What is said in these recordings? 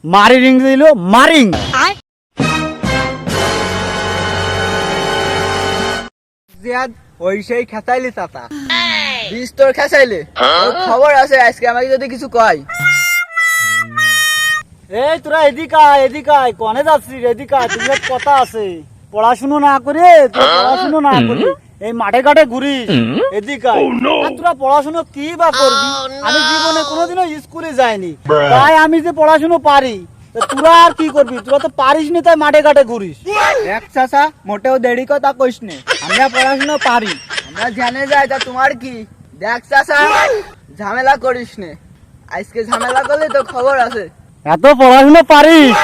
মারি রিং দিল মারিং। জিয়াদ ওই সেই খেসাইলি চাচা বিষ তোর খেসাইলে খবর আছে আজকে আমাকে যদি কিছু কয়। এই তোরা এদিকে আয় কনে যাচ্ছিস? এদিকে আয়, তোদের কথা আছে। পড়াশুনো না করে এই মাঠে ঘাটে ঘুরিস। এদিকে আয়। আর তোরা পড়াশুনো কি বা করবি? আমি জীবনে কোনোদিনও স্কুলে যাইনি, তাই আমি যে পড়াশুনো পারি, তা তোরা আর কি করবি? তোরা তো পারিস নি, তাই মাঠে ঘাটে ঘুরিস। দেখ চাচা মোটেও দেরি কথা কইস নে, আমরা পড়াশোনা পারি, আমরা জেনে যাই, তা তোমার কি? দেখ চাচা ঝামেলা করিস নে, আজকে ঝামেলা করলে তো খবর আছে। এত পড়াশুনো পারিস,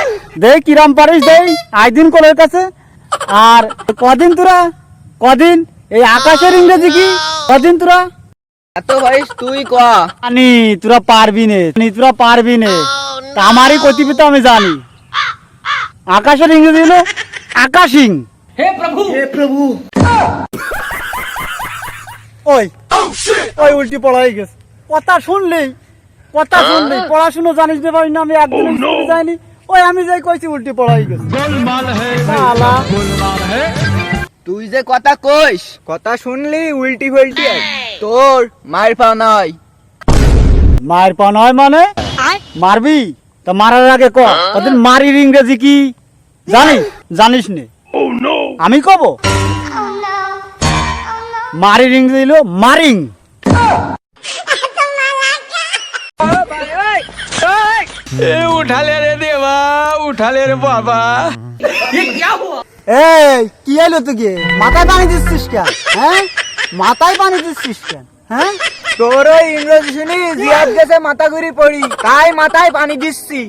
দেখ কিরাম পারিস, দেখ আইদিন কলের কাছে। আর কদিন এই আকাশের ইংরেজি কি? কদিন তোরা এত ভাইস তুই ক। জানি তোরা পারবি নে, তা আমারই কতিপিত আমি জানি। আকাশের ইংরেজি হলো আকাশিং। হে প্রভু ওই উল্টি পড়াই গেছে। কথা শুনলেই পড়াশুনো জানিস রে ভাই না? আমি একদিন স্কুলে যাইনি, ওই আমি যাই কইছি উল্টি পড়াই গেছে। শালা। তুই যে কথা কইস, কথা শুনলি উল্টি ফুলটি তোর মায়ের পাও নয়। মায়ের পা নয় মানে? মারবি তা মারার আগে ক ওদের মারির ইংরেজি কি জানিস নে? আমি কব মারির ইংরেজি হলো মারিং। উঠালে রে দেবা, উঠালে রে বাবা। এই কি এলো তুই? মাথায় পানি দিচ্ছিস কেন? হ্যাঁ, মাথায় পানি দিচ্ছিস কেন? হ্যাঁ, তোর ওই ইংরেজি শুনি জিয়াদ গেছে মাথা ঘুরি পড়ি, তাই মাথায় পানি দিচ্ছি।